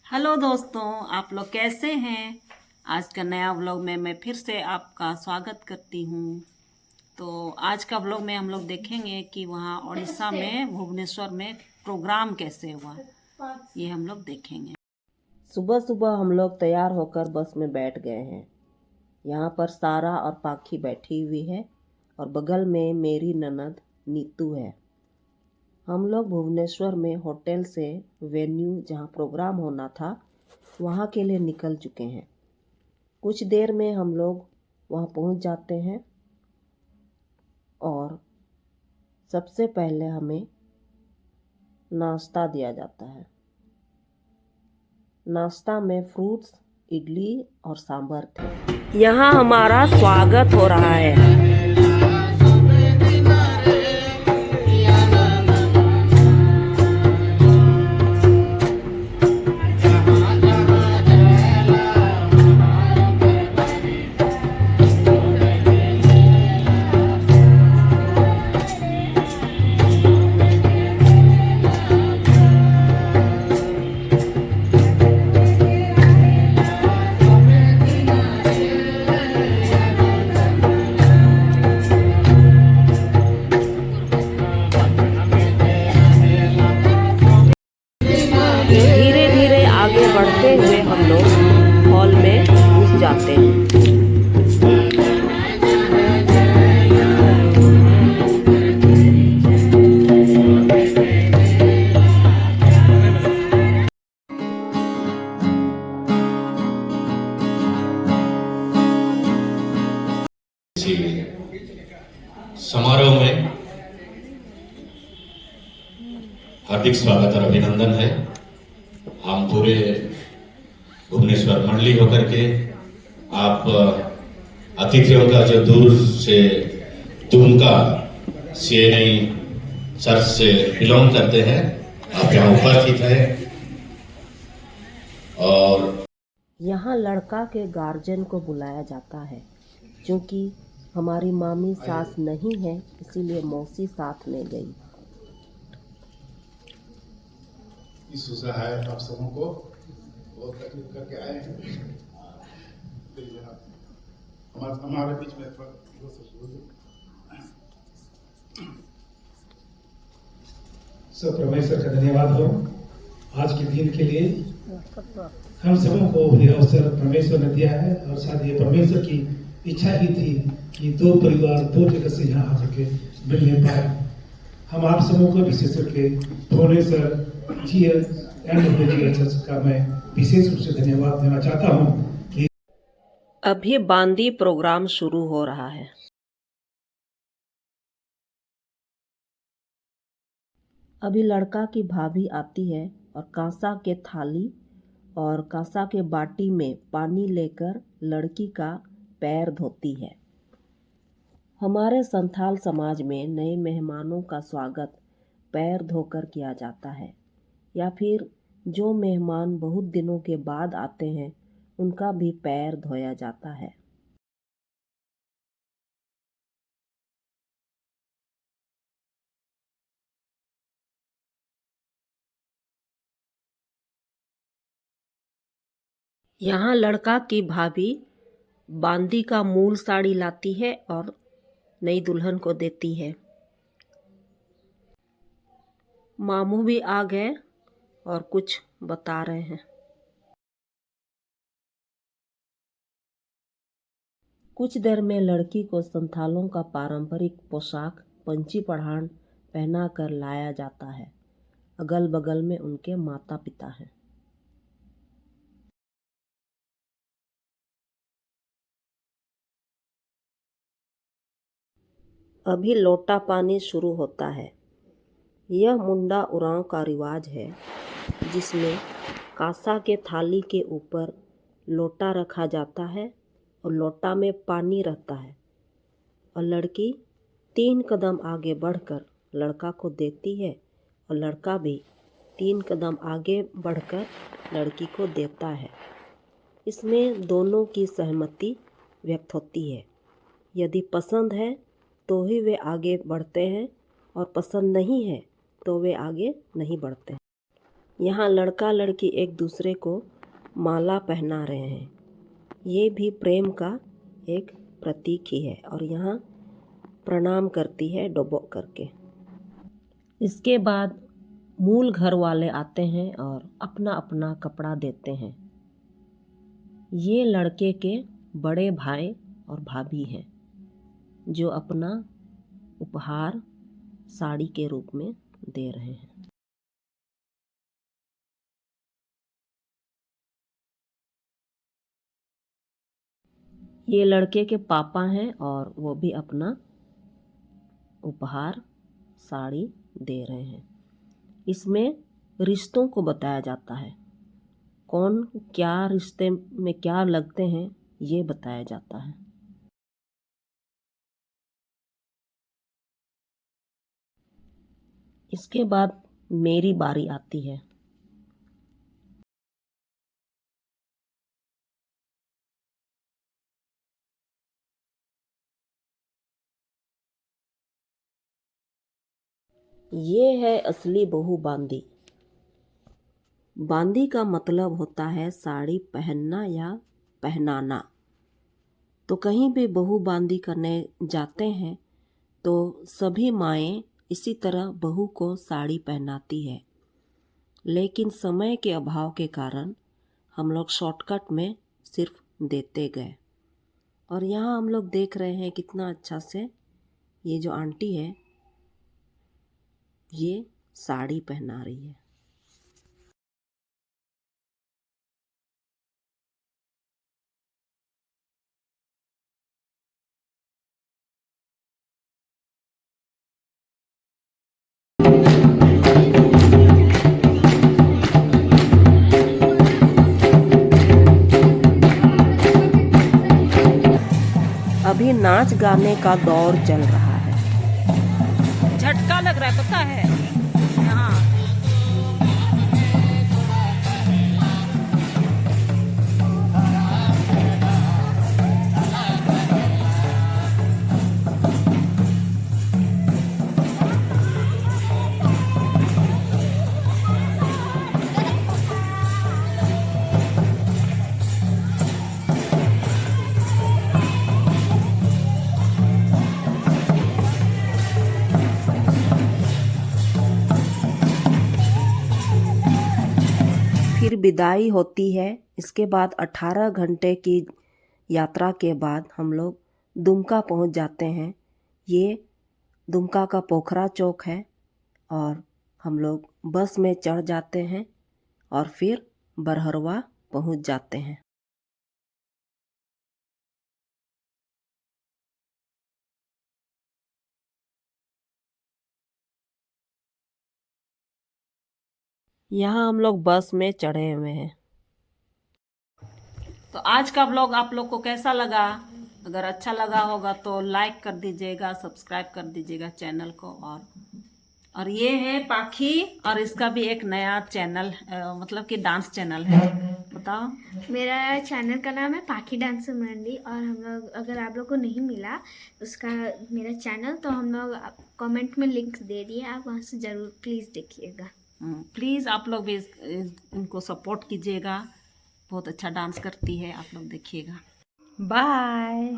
Hello दोस्तों, आप लोग कैसे हैं। आज का नया व्लॉग में मैं फिर से आपका स्वागत करती हूँ। तो आज का व्लॉग में हम लोग देखेंगे कि वहाँ उड़ीसा में भुवनेश्वर में प्रोग्राम कैसे हुआ, ये हम लोग देखेंगे। सुबह सुबह हम लोग तैयार होकर बस में बैठ गए हैं। यहाँ पर सारा और पाखी बैठी हुई है और बगल में मेरी ननद नीतू है। हम लोग भुवनेश्वर में होटल से वेन्यू जहाँ प्रोग्राम होना था वहाँ के लिए निकल चुके हैं। कुछ देर में हम लोग वहाँ पहुँच जाते हैं और सबसे पहले हमें नाश्ता दिया जाता है। नाश्ता में फ्रूट्स, इडली और सांभर थे। यहाँ हमारा स्वागत हो रहा है। धीरे धीरे आगे बढ़ते हुए हम लोग हॉल में घुस जाते हैं। समारोह में हार्दिक स्वागत और अभिनंदन है। हम पूरे भुवनेश्वर मंडली होकर के आप अतिथियों का जो दूर से दुमका सीएनई चर्च से बिलोंग करते हैं, आप यहाँ उपस्थित हैं। और यहाँ लड़का के गार्जियन को बुलाया जाता है। क्योंकि हमारी मामी सास नहीं है इसीलिए मौसी साथ में गई। इस है आप सबों को बहुत तकलीफ करके आए हैं। हमारे बीच में सब परमेश्वर का धन्यवाद हो आज के दिन के लिए। हम सबों को यह अवसर परमेश्वर ने दिया है और शायद ये परमेश्वर की इच्छा ही थी कि दो परिवार दो जगह से यहाँ आकर के मिलने पाए। हम आप सबों को विशेष करके भुवनेश्वर जीएल एंड चर्च का मैं विशेष रूप से धन्यवाद देना चाहता हूँ कि अभी बांदी प्रोग्राम शुरू हो रहा है। अभी लड़का की भाभी आती है और कांसा के थाली और कांसा के बाटी में पानी लेकर लड़की का पैर धोती है। हमारे संथाल समाज में नए मेहमानों का स्वागत पैर धोकर किया जाता है या फिर जो मेहमान बहुत दिनों के बाद आते हैं उनका भी पैर धोया जाता है। यहाँ लड़का की भाभी बांदी का मूल साड़ी लाती है और नई दुल्हन को देती है। मामू भी आ गए और कुछ बता रहे हैं। कुछ देर में लड़की को संथालों का पारंपरिक पोशाक पंची पढ़ान पहनाकर लाया जाता है। अगल बगल में उनके माता पिता हैं। अभी लोटा पानी शुरू होता है। यह मुंडा उरांव का रिवाज है जिसमें कांसा के थाली के ऊपर लोटा रखा जाता है और लोटा में पानी रहता है और लड़की 3 कदम आगे बढ़कर लड़का को देती है और लड़का भी 3 कदम आगे बढ़कर लड़की को देता है। इसमें दोनों की सहमति व्यक्त होती है। यदि पसंद है तो ही वे आगे बढ़ते हैं और पसंद नहीं है तो वे आगे नहीं बढ़ते हैं। यहाँ लड़का लड़की एक दूसरे को माला पहना रहे हैं। ये भी प्रेम का एक प्रतीक ही है। और यहाँ प्रणाम करती है डुबो करके। इसके बाद मूल घर वाले आते हैं और अपना अपना कपड़ा देते हैं। ये लड़के के बड़े भाई और भाभी हैं जो अपना उपहार साड़ी के रूप में दे रहे हैं। ये लड़के के पापा हैं और वो भी अपना उपहार साड़ी दे रहे हैं। इसमें रिश्तों को बताया जाता है। कौन क्या रिश्ते में क्या लगते हैं ये बताया जाता है। इसके बाद मेरी बारी आती है। ये है असली बहू बांदी। बांदी का मतलब होता है साड़ी पहनना या पहनाना। तो कहीं भी बहू बांदी करने जाते हैं तो सभी माएँ इसी तरह बहू को साड़ी पहनाती है। लेकिन समय के अभाव के कारण हम लोग शॉर्टकट में सिर्फ देते गए। और यहाँ हम लोग देख रहे हैं कितना अच्छा से ये जो आंटी है ये साड़ी पहना रही है। अभी नाच गाने का दौर चल रहा है। झटका लग रहा है पता है यहाँ। फिर विदाई होती है। इसके बाद 18 घंटे की यात्रा के बाद हम लोग दुमका पहुंच जाते हैं। ये दुमका का पोखरा चौक है और हम लोग बस में चढ़ जाते हैं और फिर बरहरवा पहुंच जाते हैं। यहाँ हम लोग बस में चढ़े हुए हैं। तो आज का व्लॉग आप लोग को कैसा लगा? अगर अच्छा लगा होगा तो लाइक कर दीजिएगा, सब्सक्राइब कर दीजिएगा चैनल को। और ये है पाखी और इसका भी एक नया चैनल मतलब कि डांस चैनल है। बताओ। मेरा चैनल का नाम है पाखी डांसर मंडी। और हम लोग अगर आप लोग को नहीं मिला उसका मेरा चैनल तो हम लोग कमेंट में लिंक दे दिए, आप वहाँ से ज़रूर प्लीज़ देखिएगा। प्लीज़ आप लोग भी इनको सपोर्ट कीजिएगा। बहुत अच्छा डांस करती है, आप लोग देखिएगा। बाय।